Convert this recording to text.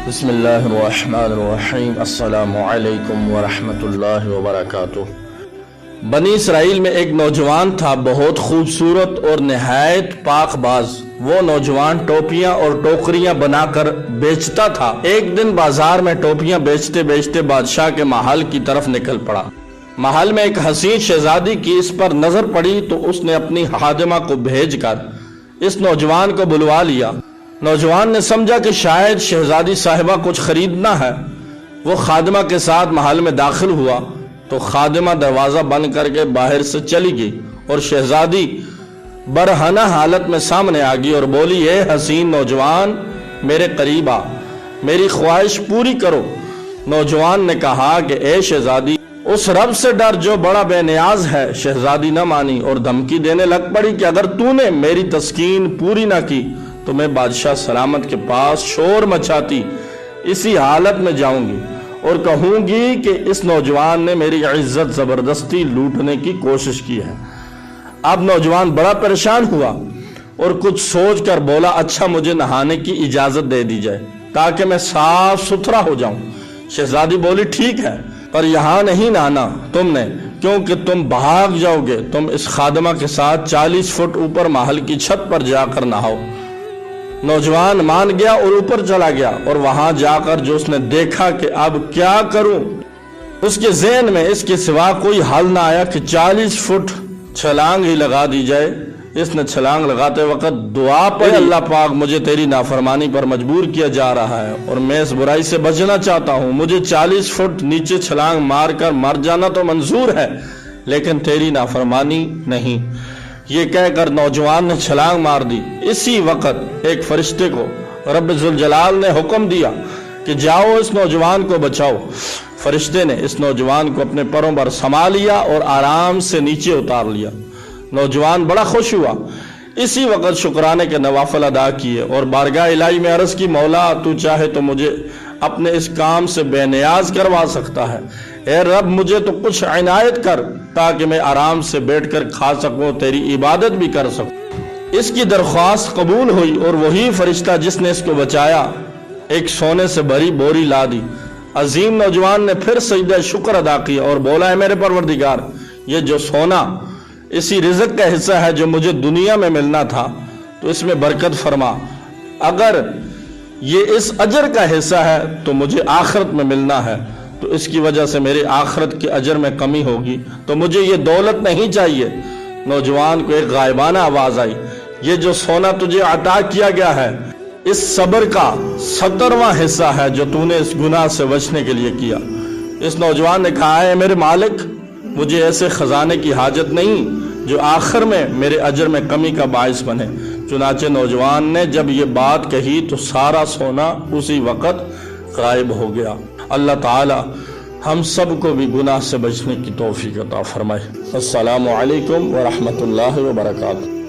بسم اللہ الرحمن الرحیم۔ السلام علیکم ورحمۃ اللہ وبرکاتہ۔ بنی اسرائیل میں ایک نوجوان تھا، بہت خوبصورت اور نہایت پاک باز۔ وہ نوجوان ٹوپیاں اور ٹوکریاں بنا کر بیچتا تھا۔ ایک دن بازار میں ٹوپیاں بیچتے بیچتے بادشاہ کے محل کی طرف نکل پڑا۔ محل میں ایک حسین شہزادی کی اس پر نظر پڑی تو اس نے اپنی خادمہ کو بھیج کر اس نوجوان کو بلوا لیا۔ نوجوان نے سمجھا کہ شاید شہزادی صاحبہ کچھ خریدنا ہے۔ وہ خادمہ کے ساتھ محل میں داخل ہوا تو خادمہ دروازہ بند کر کے باہر سے چلی گئی اور شہزادی برہنہ حالت میں سامنے آ گئی اور بولی، اے حسین نوجوان، میرے قریب آ، میری خواہش پوری کرو۔ نوجوان نے کہا کہ اے شہزادی، اس رب سے ڈر جو بڑا بے نیاز ہے۔ شہزادی نہ مانی اور دھمکی دینے لگ پڑی کہ اگر تو نے میری تسکین پوری نہ کی تو میں بادشاہ سلامت کے پاس شور مچاتی اسی حالت میں جاؤں گی اور کہوں گی کہ اس نوجوان نے میری عزت زبردستی لوٹنے کی کوشش کی ہے۔ اب نوجوان بڑا پریشان ہوا اور کچھ سوچ کر بولا، اچھا مجھے نہانے کی اجازت دے دی جائے تاکہ میں صاف ستھرا ہو جاؤں۔ شہزادی بولی، ٹھیک ہے، پر یہاں نہیں نہانا تم نے، کیونکہ تم بھاگ جاؤ گے۔ تم اس خادمہ کے ساتھ 40 فٹ اوپر محل کی چھت پر جا کر نہاؤ۔ نوجوان مان گیا اور اوپر چلا گیا اور وہاں جا کر جو اس نے دیکھا کہ اب کیا کروں، اس کے ذہن میں اس کے سوا کوئی حل نہ آیا کہ 40 فٹ چھلانگ ہی لگا دی جائے۔ اس نے چھلانگ لگاتے وقت دعا پڑھی، اللہ پاک، مجھے تیری نافرمانی پر مجبور کیا جا رہا ہے اور میں اس برائی سے بچنا چاہتا ہوں۔ مجھے 40 فٹ نیچے چھلانگ مار کر مر جانا تو منظور ہے، لیکن تیری نافرمانی نہیں۔ یہ کہہ کر نوجوان نے چھلانگ مار دی۔ اسی وقت ایک فرشتے کو رب ذوالجلال نے حکم دیا کہ جاؤ اس نوجوان کو بچاؤ۔ فرشتے نے اس نوجوان کو اپنے پروں پر سما لیا اور آرام سے نیچے اتار لیا۔ نوجوان بڑا خوش ہوا۔ اسی وقت شکرانے کے نوافل ادا کیے اور بارگاہ الہی میں عرض کی، مولا تو چاہے تو مجھے اپنے اس کام سے بے نیاز کروا سکتا ہے۔ اے رب، مجھے تو کچھ عنایت کر تاکہ میں آرام سے بیٹھ کر کھا سکوں، تیری عبادت بھی کر سکوں۔ اس کی درخواست قبول ہوئی اور وہی فرشتہ جس نے اس کو بچایا ایک سونے سے بھری بوری لا دی۔ عظیم نوجوان نے پھر سجدہ شکر ادا کیا اور بولا، اے میرے پروردگار، یہ جو سونا اسی رزق کا حصہ ہے جو مجھے دنیا میں ملنا تھا، تو اس میں برکت فرما۔ اگر یہ اس اجر کا حصہ ہے تو مجھے آخرت میں ملنا ہے، تو اس کی وجہ سے میرے آخرت کے اجر میں کمی ہوگی، تو مجھے یہ دولت نہیں چاہیے۔ نوجوان کو ایک غائبانہ آواز آئی، یہ جو سونا تجھے عطا کیا گیا ہے اس صبر کا 70واں حصہ ہے جو تو نے اس گناہ سے بچنے کے لیے کیا۔ اس نوجوان نے کہا، اے میرے مالک، مجھے ایسے خزانے کی حاجت نہیں جو آخر میں میرے اجر میں کمی کا باعث بنے۔ چنانچہ نوجوان نے جب یہ بات کہی تو سارا سونا اسی وقت غائب ہو گیا۔ اللہ تعالی ہم سب کو بھی گناہ سے بچنے کی توفیق عطا فرمائے۔ السلام علیکم ورحمۃ اللہ وبرکاتہ۔